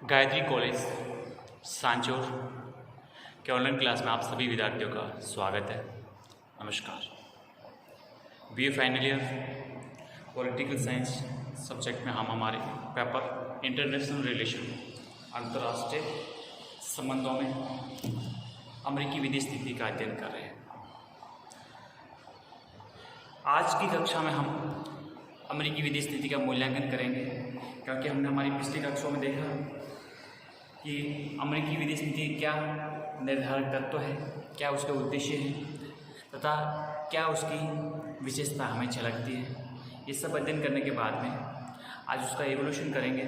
Gayatri college Sanchore के online class में आप सभी विद्यार्थियों का स्वागत है। नमस्कार। BA final year political science subject में हम हमारे पेपर इंटरनेशनल रिलेशन अंतर्राष्ट्रीय संबंधों में अमेरिकी विदेश नीति का अध्ययन कर रहे हैं। आज की कक्षा में हम अमेरिकी विदेश नीति का मूल्यांकन करेंगे, क्योंकि हमने हमारी पिछली कक्षाओं में देखा कि अमेरिकी विदेश नीति क्या निर्धारक तत्व है, क्या उसके उद्देश्य हैं तथा क्या उसकी विशेषता हमें झलकती है। ये सब अध्ययन करने के बाद में आज उसका एवोल्यूशन करेंगे,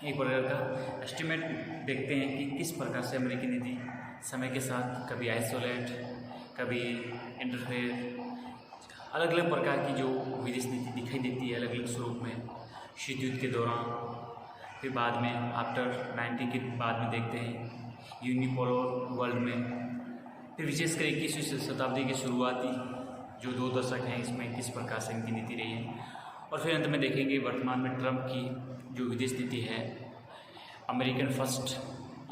एक प्रकार का एस्टिमेट देखते हैं कि किस प्रकार से अमेरिकी नीति समय के साथ कभी आइसोलेट, कभी इंटरफेयर, अलग अलग प्रकार की जो विदेश नीति दिखाई देती है अलग अलग स्वरूप में, शीत युद्ध के दौरान, फिर बाद में आफ्टर 90 के बाद में देखते हैं यूनिपोलर वर्ल्ड में, फिर विशेषकर 21वीं शताब्दी की शुरुआती जो 2 दशक हैं इसमें किस प्रकार से इनकी नीति रही है, और फिर अंत में देखेंगे वर्तमान में ट्रंप की जो विदेश नीति है अमेरिकन फर्स्ट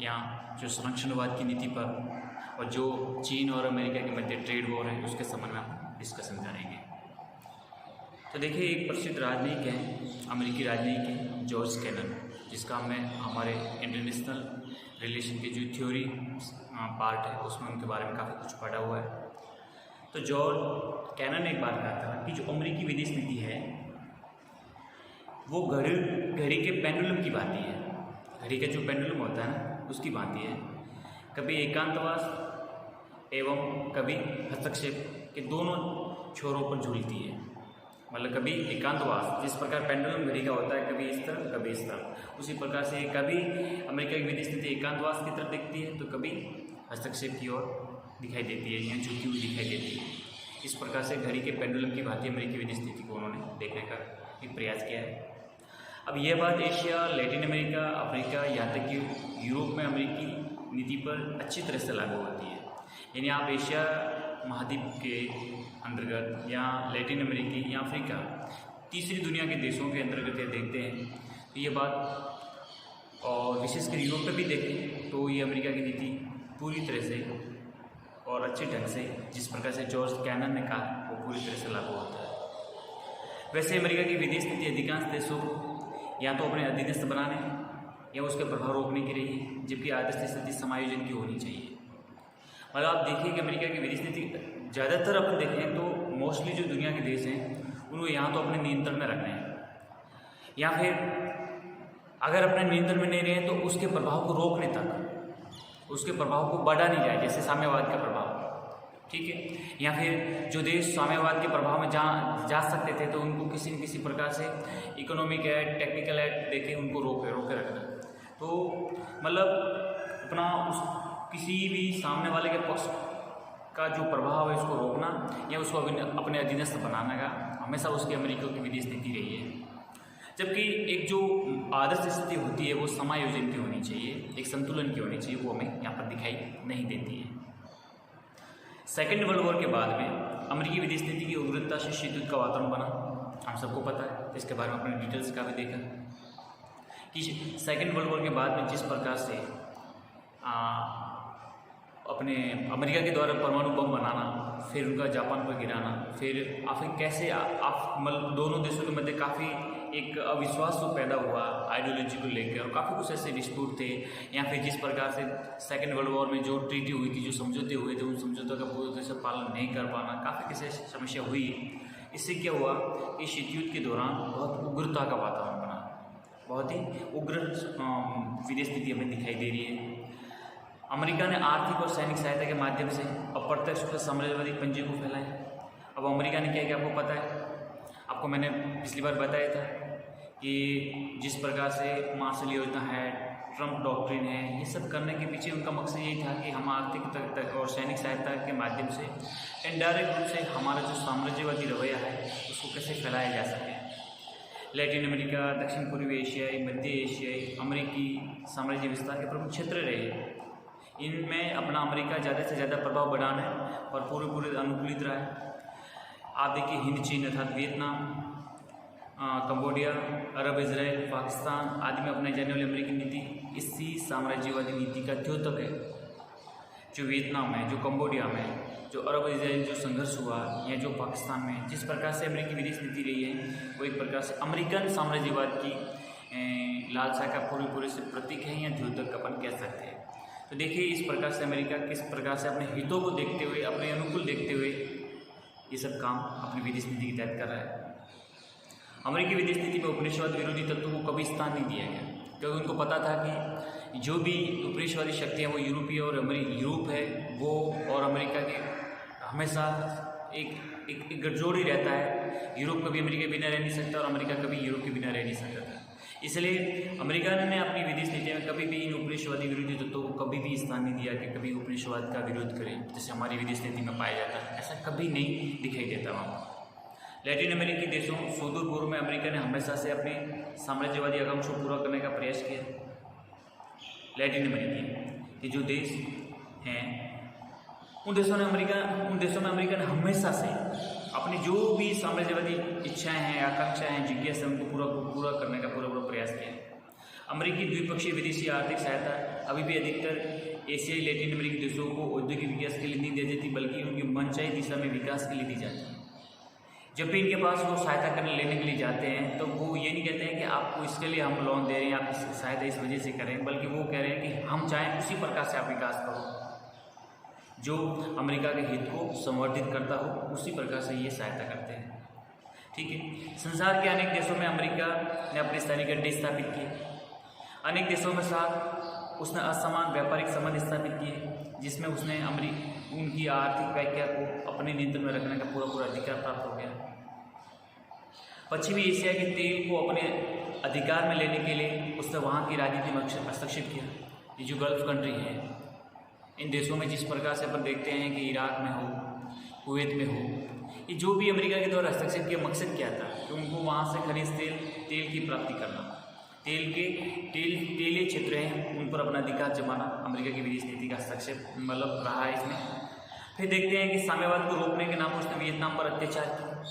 या जो संरक्षणवाद की नीति पर, और जो चीन और अमेरिका के मध्य ट्रेड वॉर है उसके संबंध में हम डिस्कशन करेंगे। तो देखिए, एक प्रसिद्ध राजनयिक हैं, अमेरिकी राजनयिक जॉर्ज कैनन, जिसका हमें हमारे इंटरनेशनल रिलेशन की जो थ्योरी पार्ट है उसमें उनके बारे में काफ़ी कुछ पढ़ा हुआ है। तो जॉर्ज कैनन ने एक बार कहा था कि जो अमेरिकी विदेश नीति है वो घड़ी के पेंडुलम की भांति है। घड़ी का जो पेंडुलम होता है ना उसकी भांति है, कभी एकांतवास एवं कभी हस्तक्षेप के दोनों छोरों पर झूलती है। मतलब कभी एकांतवास, जिस प्रकार पेंडुलम घड़ी का होता है कभी इस तरफ कभी इस तरफ, उसी प्रकार से कभी अमेरिका की विदेश नीति एकांतवास की तरफ दिखती है तो कभी हस्तक्षेप की ओर दिखाई देती है या झुकी हुई दिखाई देती है। इस प्रकार से घड़ी के पेंडुलम की भांति अमेरिकी विदेश नीति को उन्होंने देखने का एक प्रयास किया है। अब यह बात एशिया, लैटिन अमेरिका, अफ्रीका, यहाँ तक कि यूरोप में अमेरिकी नीति पर अच्छी तरह से लागू होती है। यानी आप एशिया महाद्वीप के अंतर्गत या लैटिन अमेरिकी या अफ्रीका, तीसरी दुनिया के देशों के अंतर्गत देखते हैं तो ये बात, और विशेषकर यूरोप में भी देखें तो ये अमेरिका की नीति पूरी तरह से और अच्छे ढंग से, जिस प्रकार से जॉर्ज कैनन ने कहा, वो पूरी तरह से लागू होता है। वैसे अमेरिका की विदेश नीति अधिकांश देशों या तो अपने अधीनस्थ बनाने या उसके प्रभाव रोकने की रही है, जबकि आदर्श स्थिति समायोजन की होनी चाहिए। मतलब आप देखिए कि अमेरिका की विदेश नीति ज़्यादातर अपन देखें तो मोस्टली जो दुनिया के देश हैं उनको यहाँ तो अपने नियंत्रण में रखना है, या फिर अगर अपने नियंत्रण में नहीं रहे तो उसके प्रभाव को रोकने तक, उसके प्रभाव को बढ़ा नहीं जाए, जैसे साम्यवाद का प्रभाव, ठीक है, या फिर जो देश साम्यवाद के प्रभाव में जा सकते थे तो उनको किसी न किसी प्रकार से इकोनॉमिक एड, टेक्निकल एड देके उनको रोके रखना। तो मतलब अपना उस किसी भी सामने वाले के पक्ष का जो प्रभाव है उसको रोकना या उसको अपने अधीनस्थ बनाने का हमेशा उसकी अमेरिका की विदेश नीति रही है। जबकि एक जो आदर्श स्थिति होती है वो समायोजन की होनी चाहिए, एक संतुलन की होनी चाहिए, वो हमें यहाँ पर दिखाई नहीं देती है। सेकेंड वर्ल्ड वॉर के बाद में अमेरिकी विदेश नीति की उग्रता से शीत युद्ध का वातावरण बना, हम सबको पता है। इसके बारे में अपने डिटेल्स का भी देखा कि सेकेंड वर्ल्ड वॉर के बाद में जिस प्रकार से अपने अमेरिका के द्वारा परमाणु बम बनाना, फिर उनका जापान पर गिराना, फिर कैसे मतलब दोनों देशों के मध्य काफ़ी एक अविश्वास तो पैदा हुआ आइडियोलॉजी को लेकर, और काफ़ी कुछ ऐसे डिस्प्यूट थे, या फिर जिस प्रकार से सेकेंड वर्ल्ड वॉर में जो ट्रीटी हुई थी, जो समझौते हुए थे, उन समझौतों का पूरी तरह से पालन नहीं कर पाना, काफ़ी किसी समस्या हुई। इससे क्या हुआ कि शीत युद्ध के दौरान बहुत उग्रता का वातावरण बना, बहुत ही उग्र विदेश नीति हमें दिखाई दे रही है। अमेरिका ने आर्थिक और सैनिक सहायता के माध्यम से अप्रत्यक्ष रूप से साम्राज्यवादी पंजे को फैलाया। अब अमेरिका ने क्या किया आपको पता है, आपको मैंने पिछली बार बताया था कि जिस प्रकार से मार्शल योजना है, ट्रंप डॉक्ट्रिन है, ये सब करने के पीछे उनका मकसद यही था कि हम आर्थिक और सैनिक सहायता के माध्यम से इनडायरेक्ट रूप से हमारा जो साम्राज्यवादी रवैया है उसको कैसे फैलाया जा सके। लैटिन अमेरिका, दक्षिण पूर्वी एशियाई, मध्य एशियाई, अमेरिकी साम्राज्य विस्तार के प्रमुख क्षेत्र रहे। इनमें अपना अमेरिका ज़्यादा से ज़्यादा प्रभाव बढ़ाने और पूरे अनुकूलित रहा है। आप देखिए हिंद चीन अर्थात वियतनाम, कंबोडिया, अरब इसराइल, पाकिस्तान आदि में अपनाई जाने वाली अमेरिकी नीति इसी साम्राज्यवादी नीति का द्योतक है। जो वियतनाम में, जो कंबोडिया में, जो अरब इसराइल जो संघर्ष हुआ, या जो पाकिस्तान में जिस प्रकार से अमेरिकी विदेश नीति रही है, वो एक प्रकार से अमेरिकन साम्राज्यवाद की लालसा का पूरे से प्रतीक है या द्योतक अपन कह सकते हैं। तो देखिए इस प्रकार से अमेरिका किस प्रकार से अपने हितों को देखते हुए, अपने अनुकूल देखते हुए ये सब काम अपनी विदेश नीति के तहत कर रहा है। अमेरिकी विदेश नीति में उपनिवेशवाद विरोधी तत्वों को कभी स्थान नहीं दिया गया, क्योंकि उनको पता था कि जो भी उपनिवेशवादी शक्तियाँ वो यूरोपीय और यूरोप है वो और अमेरिका के हमेशा एक गठजोड़ ही रहता है। यूरोप कभी अमेरिका के बिना रह नहीं सकता और अमेरिका कभी यूरोप के बिना रह नहीं सकता था। इसलिए अमेरिका ने अपनी विदेश नीति में कभी भी इन उपनिवेशवादी विरोधी तत्वों को कभी भी स्थान नहीं दिया कि कभी उपनिवेशवाद का विरोध करें, जैसे हमारी विदेश नीति में पाया जाता है। ऐसा कभी नहीं दिखाई देता वहाँ। लैटिन अमेरिकी देशों सुदूर पूर्व में अमेरिका ने हमेशा से अपने साम्राज्यवादी आकांक्षा को पूरा करने का प्रयास किया। लैटिन अमेरिकी ये जो देश हैं उन देशों में अमेरिका ने हमेशा से अपनी जो भी साम्राज्यवादी इच्छाएं हैं, आकांक्षाएं हैं, जिज्ञासा उनको पूरा करने का पूरा प्रयास किया। अमेरिकी द्विपक्षीय विदेशी आर्थिक सहायता अभी भी अधिकतर एशियाई लैटिन अमेरिकी देशों को औद्योगिक विकास के लिए नहीं दी जाती, बल्कि उनकी मनचाही दिशा में विकास के लिए दी जाती है। जब भी इनके पास वो सहायता करने लेने के लिए जाते हैं तो वो ये नहीं कहते हैं कि आपको इसके लिए हम लोन दे रहे हैं, आप सहायता इस वजह से करें, बल्कि वो कह रहे हैं कि हम चाहें उसी प्रकार से आप विकास करो जो अमेरिका के हित को संवर्धित करता हो, उसी प्रकार से ये सहायता करते हैं। ठीक है। संसार के अनेक देशों में अमेरिका ने अपने सैनिक अड्डे स्थापित किए। अनेक देशों के साथ उसने असमान व्यापारिक संबंध स्थापित किए, जिसमें उसने उनकी आर्थिक व्याख्या को अपने नियंत्रण में रखने का पूरा अधिकार प्राप्त हो गया। पश्चिमी एशिया के तेल को अपने अधिकार में लेने के लिए उसने वहाँ की राजनीति में हस्तक्षेप किया। ये जो गल्फ कंट्री है, इन देशों में जिस प्रकार से अपन देखते हैं कि इराक में हो, कुवैत में हो, ये जो भी अमेरिका के द्वारा हस्तक्षेप किया, मकसद क्या था कि उनको वहाँ से खनिज तेल की प्राप्ति करना, तेलीय क्षेत्र हैं उन पर अपना अधिकार जमाना अमेरिका की विदेश नीति का हस्तक्षेप मतलब रहा है इसमें। फिर देखते हैं कि साम्यवाद को रोकने के नाम पर उसने वियतनाम पर अत्याचार किया।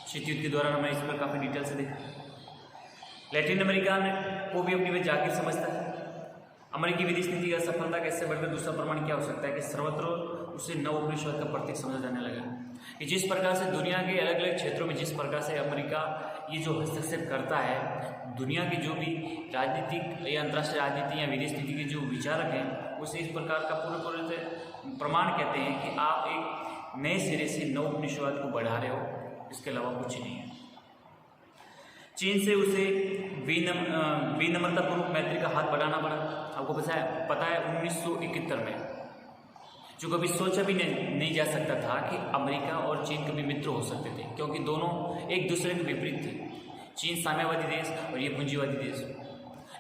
शीत युद्ध के दौरान हमने इस पर काफ़ी डिटेल से देखा। लैटिन अमेरिका को भी अपनी वह जागीर समझता है। अमेरिकी विदेश नीति का सफलता का इससे बढ़कर दूसरा प्रमाण क्या हो सकता है कि सर्वत्र उसे नव उपनिवेशवाद का प्रतीक समझा जाने लगा। कि जिस प्रकार से दुनिया के अलग अलग क्षेत्रों में जिस प्रकार से अमेरिका ये जो हस्तक्षेप करता है, दुनिया की जो भी राजनीतिक या अंतर्राष्ट्रीय राजनीति या विदेश नीति के जो विचारक हैं उसे इस प्रकार का पूरे से प्रमाण कहते हैं कि आप एक नए सिरे से नव उपनिवेशवाद को बढ़ा रहे हो, इसके अलावा कुछ नहीं है। चीन से उसे विनम्रतापूर्वक मैत्री का हाथ बढ़ाना पड़ा। आपको पता है 1971 में जो कभी सोचा भी नहीं जा सकता था कि अमेरिका और चीन कभी मित्र हो सकते थे, क्योंकि दोनों एक दूसरे के विपरीत थे। चीन साम्यवादी देश और ये पूंजीवादी देश।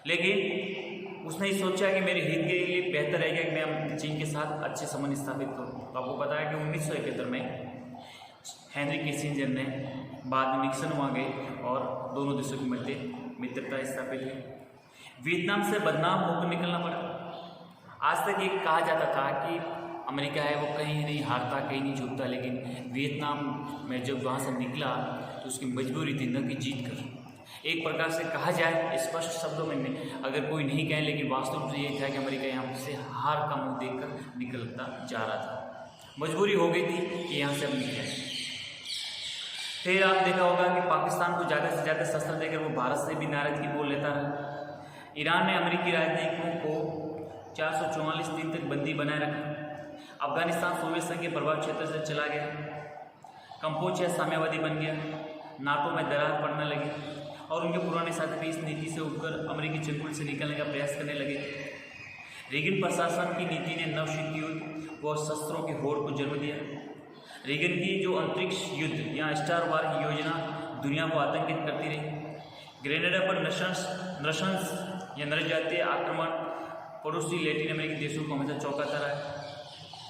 लेकिन उसने ये सोचा कि मेरे हित के लिए बेहतर रहेगा कि मैं चीन के साथ अच्छे संबंध स्थापित करूँ। तो आपको पता है कि 1971 में हेनरी किसिंजर ने बाद में निक्सन वहाँ गए और दोनों देशों के मध्य मित्रता स्थापित हुई। वियतनाम से बदनाम होकर निकलना पड़ा। आज तक ये कहा जाता था कि अमेरिका है वो कहीं नहीं हारता, कहीं नहीं झुकता, लेकिन वियतनाम में जब वहाँ से निकला तो उसकी मजबूरी थी न कि जीत कर। एक प्रकार से कहा जाए स्पष्ट शब्दों में अगर कोई नहीं कहे, लेकिन वास्तव में ये था कि अमेरिका यहाँ से हार का मुँह देखकर निकलता जा रहा था। मजबूरी हो गई थी कि यहाँ से अब निकले। फिर आप देखा होगा कि पाकिस्तान को ज़्यादा से ज़्यादा शस्त्र देकर वो भारत से भी नाराजगी बोल लेता है। ईरान ने अमेरिकी राजनयिकों को 444 दिन तक बंदी बनाए रखा। अफगानिस्तान सोवियत संघ के प्रभाव क्षेत्र से चला गया। कंपोचिया साम्यवादी बन गया। नाटो में दरार पड़ने लगी और उनके पुराने साथी भी इस नीति से उठकर अमेरिकी चंगुल से निकलने का प्रयास करने लगे। रीगन प्रशासन की नीति ने नवशीत युद्ध व शस्त्रों की होड़ को जन्म दिया। रीगन की जो अंतरिक्ष युद्ध या स्टार वार की योजना दुनिया को आतंकित करती रही। ग्रेनेडा पर नृशंस या नरजातीय आक्रमण पड़ोसी लैटिन अमेरिकी देशों को हमेशा चौंकाता रहा।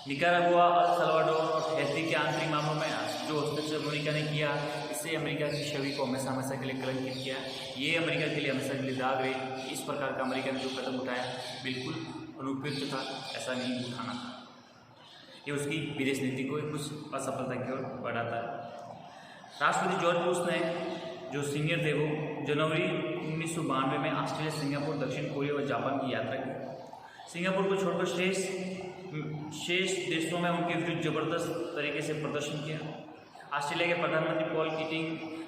निकारागुआ, अल सल्वाडोर और हैती के आंतरिक मामलों में जो हस्तक्षेप अमेरिका ने किया, इससे अमेरिका की छवि को हमेशा के लिए कलंकित किया। ये अमेरिका के लिए हमेशा के लिए दाग रही। इस प्रकार का अमेरिका ने जो कदम उठाया बिल्कुल अनुपयुक्त था, ऐसा नहीं उठाना था। ये उसकी विदेश नीति को कुछ असफलता की ओर बढ़ाता है। राष्ट्रपति जॉर्ज बुश ने जो सीनियर थे वो जनवरी 1992 में ऑस्ट्रेलिया, सिंगापुर, दक्षिण कोरिया और जापान की यात्रा की। सिंगापुर को छोड़कर शेष देशों में उनके विरुद्ध जबरदस्त तरीके से प्रदर्शन किया। ऑस्ट्रेलिया के प्रधानमंत्री पॉल कीटिंग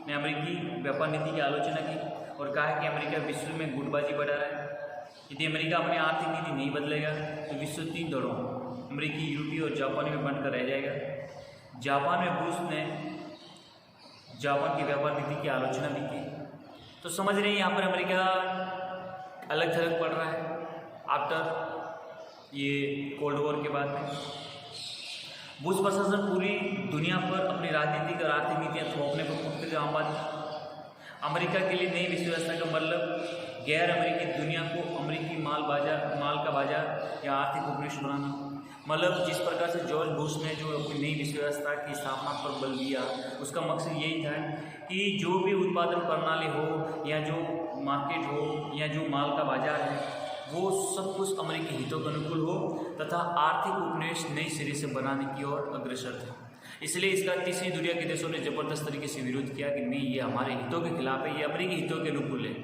ने अमेरिकी व्यापार नीति की आलोचना की और कहा कि अमेरिका विश्व में गुटबाजी बढ़ा रहा है। यदि अमेरिका अपनी आर्थिक नीति नहीं बदलेगा तो विश्व 3 दौड़ों अमेरिकी, यूरोपीय और जापानी में बंटकर रह जाएगा। जापान में रूस ने जापान की व्यापार नीति की आलोचना भी की। तो समझ रहे हैं यहाँ पर अमेरिका अलग थलग पड़ रहा है आफ्टर ये कोल्ड वॉर के बाद में। बुश प्रशासन पूरी दुनिया पर अपनी राजनीतिक और आर्थिक नीतियाँ थोपने पर खुद आम बात। अमेरिका के लिए नई विश्व व्यवस्था का मतलब गैर अमेरिकी दुनिया को अमेरिकी माल का बाजार या आर्थिक उपनिवेश बनाना। मतलब जिस प्रकार से जॉर्ज बुश ने जो अपनी नई विश्व व्यवस्था की स्थापना पर बल दिया, उसका मकसद यही था कि जो भी उत्पादन प्रणाली हो या जो मार्केट हो या जो माल का बाजार है, वो सब कुछ अमेरिकी हितों के अनुकूल हो तथा आर्थिक उपनिवेश नई सिरे से बनाने की ओर अग्रसर थे। इसलिए इसका तीसरी दुनिया के देशों ने जबरदस्त तरीके से विरोध किया कि नहीं, ये हमारे हितों के खिलाफ है, ये अमेरिकी हितों के अनुकूल है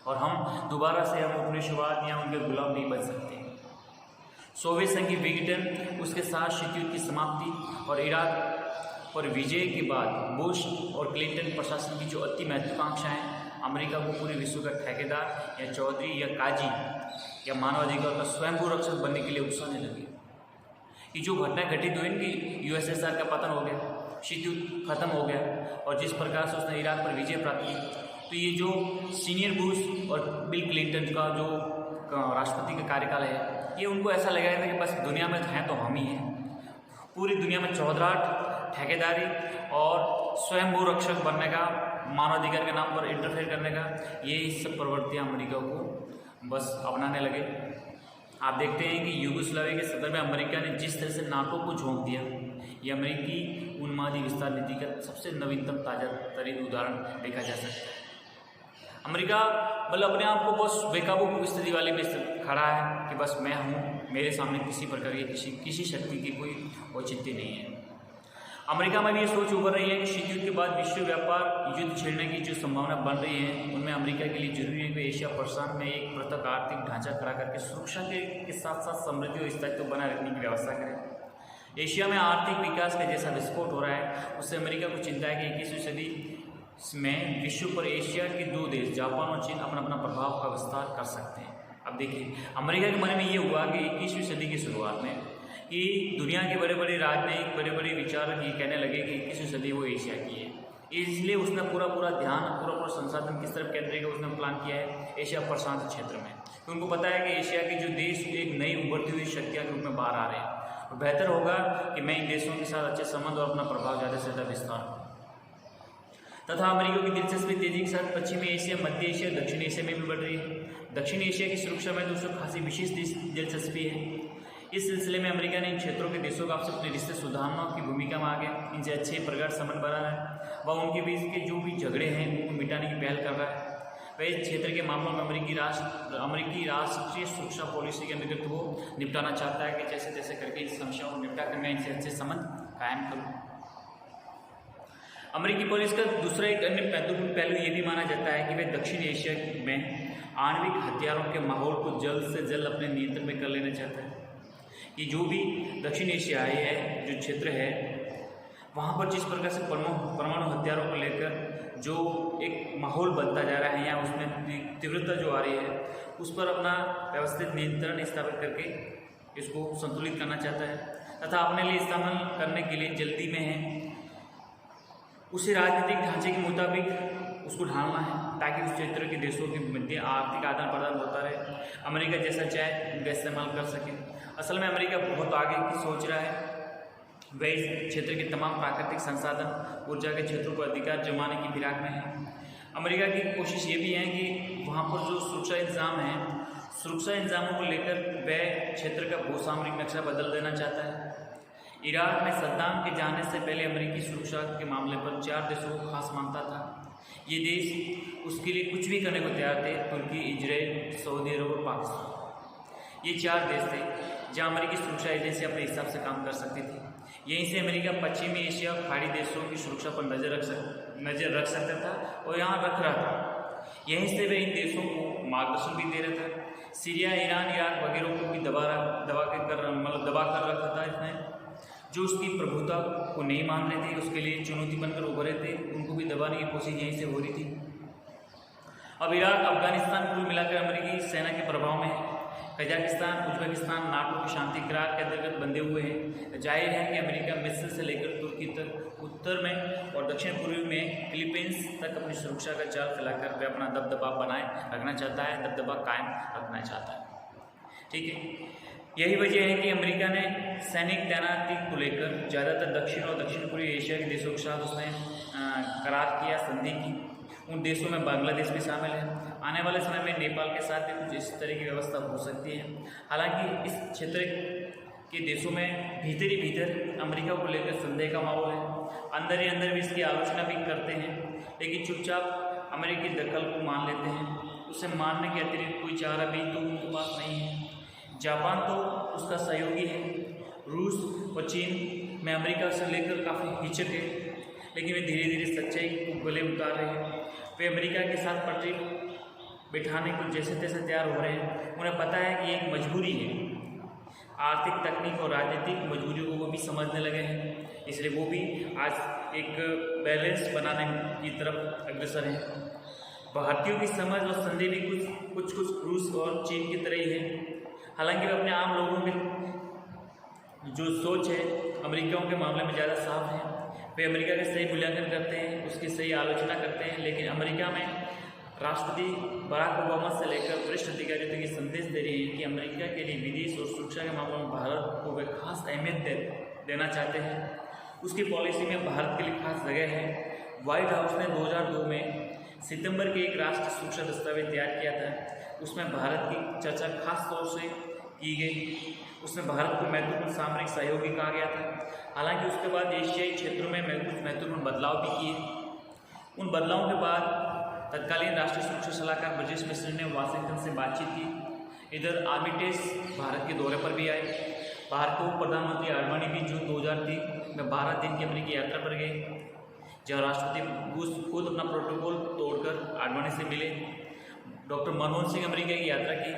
और हम दोबारा से हम उपनिवेशवाद या उनके गुलाम नहीं बन सकते। सोवियत संघ की विघटन, उसके साथ शीत युद्ध की समाप्ति और इराक पर विजय के बाद बुश और क्लिंटन प्रशासन की जो अति महत्वाकांक्षाएं अमेरिका को पूरे विश्व का ठेकेदार या चौधरी या काजी या मानवाधिकार का स्वयंभू रक्षक बनने के लिए उकसाने लगे। कि जो घटनाएं घटित हुई कि यूएसएसआर का पतन हो गया, शीत युद्ध खत्म हो गया और जिस प्रकार से उसने इराक पर विजय प्राप्त की, तो ये जो सीनियर बुश और बिल क्लिंटन का जो राष्ट्रपति का कार्यकाल है, ये उनको ऐसा लगा था कि बस दुनिया में हैं तो हम ही हैं। पूरी दुनिया में चौधराहट, ठेकेदारी और स्वयंभू रक्षक बनने का, मानवाधिकार के नाम पर इंटरफेयर करने का, ये सब प्रवृत्तियाँ अमेरिका को बस अपनाने लगे। आप देखते हैं कि यूगोस्लाविया के सदर में अमेरिका ने जिस तरह से नाटो को झोंक दिया, ये अमेरिकी उन्मादी विस्तार नीति का सबसे नवीनतम ताजा तरीन उदाहरण देखा जा सकता है। अमेरिका मतलब अपने आप को बस बेकाबू स्थिति वाले में खड़ा है कि बस मैं हूँ, मेरे सामने किसी प्रकार की किसी शक्ति की कोई औचित्य नहीं है। अमेरिका में भी ये सोच उभर रही है कि शीत युद्ध के बाद विश्व व्यापार युद्ध छेड़ने की जो संभावना बन रही है, उनमें अमेरिका के लिए जरूरी है कि एशिया प्रशांत में एक पृथक आर्थिक ढांचा खड़ा करके सुरक्षा के साथ साथ समृद्धि और स्थायित्व बनाए रखने की व्यवस्था करें। एशिया में आर्थिक विकास का जैसा विस्फोट हो रहा है, उससे अमेरिका को चिंता है कि 21वीं सदी में विश्व पर एशिया के 2 देश जापान और चीन अपना अपना प्रभाव का विस्तार कर सकते हैं। अब देखिए, अमेरिका के मन में ये हुआ कि 21वीं सदी की शुरुआत में कि दुनिया के बड़े बड़े राजनयिक, बड़े बड़े विचारक ये कहने लगे कि 21वीं सदी वो एशिया की है। इसलिए उसने पूरा ध्यान, पूरा संसाधन किस तरफ केंद्रित का उसने प्लान किया है एशिया प्रशांत क्षेत्र में। तो उनको पता है कि एशिया के जो देश एक नई उभरती हुई शक्तियाँ के रूप में बाहर आ रहे हैं, और बेहतर होगा कि मैं इन देशों के साथ अच्छे संबंध और अपना प्रभाव ज़्यादा से ज़्यादा विस्तार तथा अमेरिका की दिलचस्पी तेजी के साथ पश्चिमी एशिया, मध्य एशिया, दक्षिण एशिया में भी बढ़ रही है। दक्षिण एशिया की सुरक्षा में तो उसको खासी विशेष दिलचस्पी है। इस सिलसिले में अमेरिका ने इन क्षेत्रों के देशों का आपसे अपने रिश्ते सुधारना की भूमिका में आ गया, इनसे अच्छे प्रगाढ़ संबंध बना रहा है। वह उनके बीच के जो भी झगड़े हैं उनको मिटाने की पहल कर रहा है। वह इस क्षेत्र के मामलों में अमेरिकी राष्ट्रीय सुरक्षा पॉलिसी के अंतर्गत वो निपटाना चाहता है कि जैसे तैसे करके इस समस्याओं को निपटा कर मैं इनसे अच्छे संबंध कायम करूँ। अमेरिकी पॉलिसी का दूसरा एक अन्य महत्वपूर्ण पहलू ये भी माना जाता है कि वे दक्षिण एशिया में आणविक हथियारों के माहौल को जल्द से जल्द अपने नियंत्रण में कर लेना चाहता है। कि जो भी दक्षिण एशियाई है जो क्षेत्र है, वहाँ पर जिस प्रकार से परमाणु हथियारों को लेकर जो एक माहौल बनता जा रहा है या उसमें तीव्रता जो आ रही है, उस पर अपना व्यवस्थित नियंत्रण स्थापित करके इसको संतुलित करना चाहता है तथा अपने लिए इस्तेमाल करने के लिए जल्दी में है उसी राजनीतिक ढांचे के मुताबिक उसको ढालना है ताकि उस क्षेत्र के देशों के मध्य आर्थिक आदान प्रदान होता रहे, अमेरिका जैसा चाहे उनका इस्तेमाल कर सके। असल में अमेरिका बहुत आगे की सोच रहा है। वह इस क्षेत्र के तमाम प्राकृतिक संसाधन, ऊर्जा के क्षेत्रों पर अधिकार जमाने की फिराक में है। अमेरिका की कोशिश ये भी है कि वहाँ पर जो सुरक्षा इंतजाम है, सुरक्षा इंतजामों को लेकर वह क्षेत्र का भूसामरिक नक्शा बदल देना चाहता है। इराक में सद्दाम के जाने से पहले अमेरिकी सुरक्षा के मामले पर 4 देशों को खास मानता था। ये देश उसके लिए कुछ भी करने को तैयार थे, तुर्की, इजराइल, सऊदी अरब और पाकिस्तान। ये 4 देश थे जहाँ अमेरिकी सुरक्षा एजेंसी अपने हिसाब से काम कर सकती थी। यहीं से अमेरिका पश्चिमी एशिया और खाड़ी देशों की सुरक्षा पर नज़र रख सकता था और यहाँ रख रहा था। यहीं से वे इन देशों को मार्गदर्शन भी दे रहा था। सीरिया, ईरान, इराक वगैरह को भी दबा कर रखा था इसने। जो उसकी प्रभुता को नहीं मान रहे थे, उसके लिए चुनौती बनकर उभरे थे, उनको भी दबाने की कोशिश यहीं से हो रही थी। अब इराक, अफगानिस्तान कुल मिलाकर अमेरिकी सेना के प्रभाव में है। कजाकिस्तान, उज्बेकिस्तान नाटो के शांति करार के अंतर्गत बंधे हुए हैं। जाहिर है कि अमेरिका मिस्र से लेकर तुर्की तक, उत्तर में और दक्षिण पूर्व में फिलीपींस तक अपनी सुरक्षा का जाल फैलाकर वे अपना दबदबा बनाए रखना चाहता है, दबदबा कायम रखना चाहता है। ठीक है, यही वजह है कि अमेरिका ने सैनिक तैनाती को लेकर ज़्यादातर दक्षिण और दक्षिण पूर्वी एशिया के देशों के साथ उसने करार किया, संधि की। उन देशों में बांग्लादेश भी शामिल है। आने वाले समय में नेपाल के साथ भी कुछ इस तरह की व्यवस्था हो सकती है। हालांकि इस क्षेत्र के देशों में भीतर ही भीतर अमेरिका को लेकर संदेह का माहौल है। अंदर ही अंदर भी इसकी आलोचना भी करते हैं, लेकिन चुपचाप अमेरिकी दखल को मान लेते हैं। उसे मानने के अतिरिक्त कोई चारा भी तो उनके पास नहीं है। जापान तो उसका सहयोगी है। रूस और चीन में अमेरिका से लेकर काफ़ी हिचक है, लेकिन वे धीरे धीरे सच्चाई को गले उतार रहे हैं। वे अमेरिका के साथ पटरी बिठाने को जैसे तैसे तैयार हो रहे हैं। उन्हें पता है कि एक मजबूरी है। आर्थिक, तकनीक और राजनीतिक मजबूरियों को वो भी समझने लगे हैं, इसलिए वो भी आज एक बैलेंस बनाने की तरफ अग्रसर हैं। भारतीयों की समझ और संदेह भी कुछ रूस और चीन की तरह ही है। हालांकि वे अपने आम लोगों की जो सोच है अमेरिकाओं के मामले में ज़्यादा साफ है। वे अमेरिका का सही मूल्यांकन करते हैं, उसकी सही आलोचना करते हैं, लेकिन अमेरिका में राष्ट्रपति बराक ओबामा से लेकर वरिष्ठ अधिकारियों तक ये संदेश दे रही है कि अमेरिका के लिए विदेश और सुरक्षा के मामलों में भारत को वे खास अहमियत देना चाहते हैं। उसकी पॉलिसी में भारत के लिए खास जगह है। व्हाइट हाउस ने 2002 में सितंबर के एक राष्ट्रीय सुरक्षा दस्तावेज तैयार किया था। उसमें भारत की चर्चा खास तौर से की गई। उसमें भारत को महत्वपूर्ण सामरिक सहयोगी कहा गया था। हालांकि उसके बाद एशियाई क्षेत्रों में कुछ महत्वपूर्ण बदलाव भी किए। उन बदलावों के बाद तत्कालीन राष्ट्रीय सुरक्षा सलाहकार ब्रजेश मिश्र ने वाशिंगटन से बातचीत की। इधर आर्मिटेज भारत के दौरे पर भी आए। भारत को प्रधानमंत्री आडवाणी भी जून 2003 में 12 दिन की अमेरिकी यात्रा पर गए, जहाँ राष्ट्रपति बुश खुद अपना प्रोटोकॉल तोड़कर आडवाणी से मिले। डॉक्टर मनमोहन सिंह अमेरिका की यात्रा की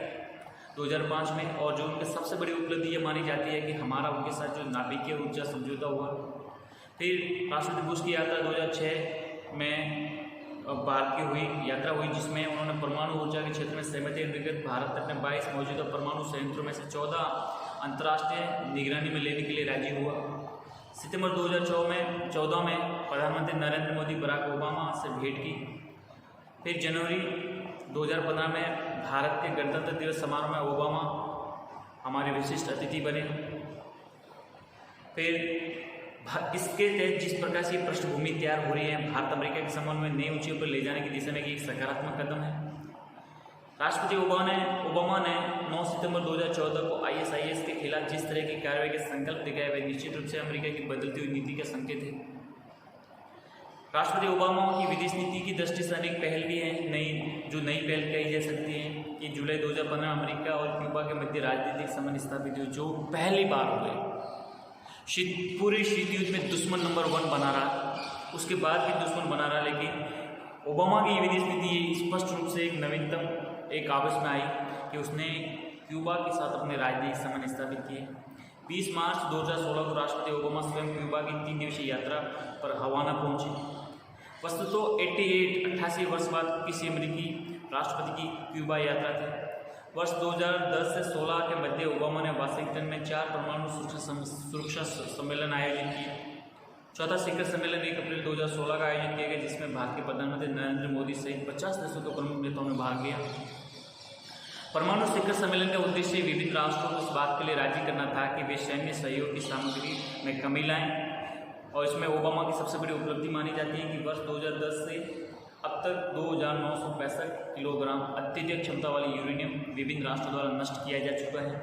2005 में, और जो उनकी सबसे बड़ी उपलब्धि ये मानी जाती है कि हमारा उनके साथ जो नाभिकीय ऊर्जा समझौता हुआ। फिर राष्ट्रपति बुश की यात्रा 2006 में भारत की यात्रा हुई, जिसमें उन्होंने परमाणु ऊर्जा के क्षेत्र में सहमति अंतर्गत भारत अपने 22 मौजूदा परमाणु संयंत्रों में से 14 अंतर्राष्ट्रीय निगरानी में लेने के लिए राजी हुआ। सितंबर 2014 में प्रधानमंत्री नरेंद्र मोदी बराक ओबामा से भेंट की। फिर जनवरी 2015 में भारत के गणतंत्र दिवस समारोह में ओबामा हमारे विशिष्ट अतिथि बने। फिर इसके तहत जिस प्रकार से पृष्ठभूमि तैयार हो रही है, भारत अमेरिका के संबंध में नई ऊंचाई पर ले जाने की दिशा में एक सकारात्मक कदम है। राष्ट्रपति ओबामा ने 9 सितंबर 2014 को ISIS के खिलाफ जिस तरह की कार्रवाई के संकल्प दिखाए, वे निश्चित रूप से अमेरिका की बदलती हुई नीति का संकेत है। राष्ट्रपति ओबामा की विदेश नीति की दृष्टि से अनेक पहल भी हैं, नई पहल कही जा सकती है कि जुलाई 2015 अमेरिका और क्यूबा के मध्य राजनीतिक संबंध स्थापित हुए, जो पहली बार हुए। पूरे शीत युद्ध में दुश्मन नंबर 1 बना रहा, उसके बाद भी दुश्मन बना रहा, लेकिन ओबामा की विदेश नीति स्पष्ट रूप से एक नवीनतम एक आवेश में आई कि उसने क्यूबा के साथ अपने राजनीतिक संबंध स्थापित किए। 20 मार्च 2016 को राष्ट्रपति ओबामा स्वयं क्यूबा की 3 दिवसीय यात्रा पर हवाना पहुंचे। वस्तुतः 88 वर्ष बाद किसी अमेरिकी राष्ट्रपति की क्यूबा यात्रा थी। वर्ष 2010 से 16 के मध्य ओबामा ने वाशिंगटन में 4 परमाणु सुरक्षा सम्मेलन आयोजित किए। चौथा शिखर सम्मेलन 1 अप्रैल 2016 का आयोजित किया गया, जिसमें भारत के प्रधानमंत्री नरेंद्र मोदी सहित 50 देशों के प्रमुख नेताओं ने भाग लिया। परमाणु शिखर सम्मेलन का उद्देश्य विभिन्न राष्ट्रों को इस बात के लिए राजी करना था कि वे सैन्य सहयोग की सामग्री में कमी लाएं, और इसमें ओबामा की सबसे बड़ी उपलब्धि मानी जाती है कि वर्ष 2010 से अब तक 2965 किलोग्राम अत्यधिक क्षमता वाली यूरेनियम विभिन्न राष्ट्रों द्वारा नष्ट किया जा चुका है,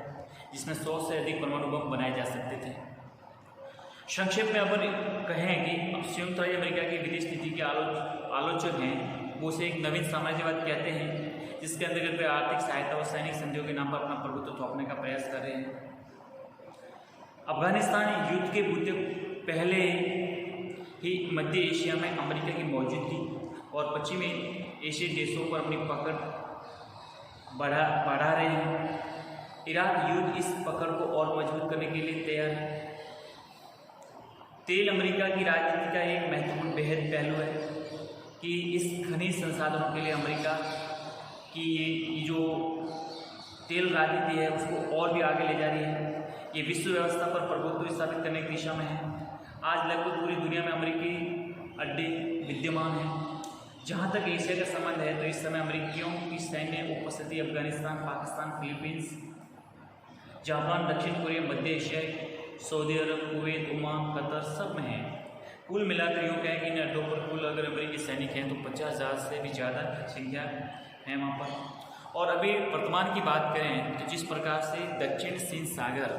जिसमें 100 से अधिक परमाणु बम बनाए जा सकते थे। संक्षेप में अपन कहें कि अब संयुक्त राज्य अमेरिका की विदेश नीति के आलोचक हैं, वो उसे एक नवीन साम्राज्यवाद कहते हैं, जिसके अंतर्गत वे आर्थिक सहायता और सैनिक संधियों के नाम पर अपना प्रभुत्व थोपने का प्रयास कर रहे हैं। अफगानिस्तान युद्ध के पहले ही मध्य एशिया में अमेरिका की मौजूदगी और पश्चिमी एशियाई देशों पर अपनी पकड़ बढ़ा रहे हैं। इराक युद्ध इस पकड़ को और मजबूत करने के लिए तैयार है। तेल अमेरिका की राजनीति का एक महत्वपूर्ण बेहद पहलू है कि इस खनिज संसाधनों के लिए अमेरिका की ये जो तेल राजनीति है उसको और भी आगे ले जा रही है। ये विश्व व्यवस्था पर प्रभुत्व स्थापित करने की दिशा में है। आज लगभग पूरी दुनिया में अमेरिकी अड्डे विद्यमान हैं। जहाँ तक एशिया का संबंध है तो इस समय अमेरिकियों की सैन्य उपस्थिति अफगानिस्तान, पाकिस्तान, फिलीपींस, जापान, दक्षिण कोरिया, मध्य एशिया, सऊदी अरब, कुवैत, ओमान, कतर सब में है। कुल मिलाकर यूँ कहें कि इन अड्डों पर कुल अगर अमेरिकी सैनिक हैं तो 50,000 से भी ज़्यादा संख्या है वहाँ पर। और अभी वर्तमान की बात करें तो जिस प्रकार से दक्षिण चीन सागर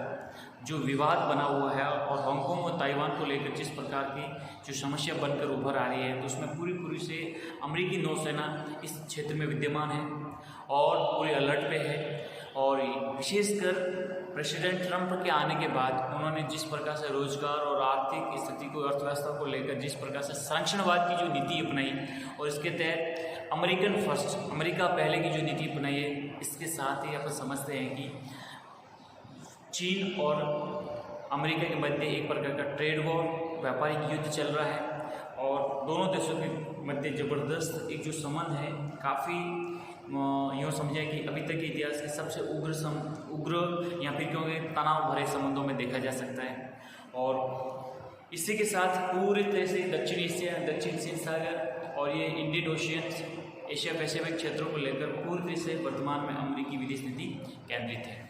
जो विवाद बना हुआ है और हांगकांग और ताइवान को लेकर जिस प्रकार की जो समस्या बनकर उभर आ रही है तो उसमें पूरी से अमेरिकी नौसेना इस क्षेत्र में विद्यमान है और पूरे अलर्ट पे है। और विशेषकर प्रेसिडेंट ट्रंप के आने के बाद उन्होंने जिस प्रकार से रोजगार और आर्थिक स्थिति को, अर्थव्यवस्था को लेकर जिस प्रकार से संरक्षणवाद की जो नीति अपनाई और इसके तहत अमेरिकन फर्स्ट, अमेरिका पहले की जो नीति अपनाई है, इसके साथ ही अपन समझते हैं कि चीन और अमेरिका के मध्य एक प्रकार का ट्रेड वॉर, व्यापारिक युद्ध चल रहा है और दोनों देशों के मध्य ज़बरदस्त एक जो संबंध है काफ़ी यूँ समझे कि अभी तक के इतिहास के सबसे उग्र या फिर क्योंकि तनाव भरे संबंधों में देखा जा सकता है। और इसी के साथ पूरी तरह से दक्षिण एशिया, दक्षिण चीन सागर और ये इंडियन ओशियन, एशिया पैसिफिक क्षेत्रों को लेकर पूरी तरह से वर्तमान में अमेरिकी विदेश नीति केंद्रित है।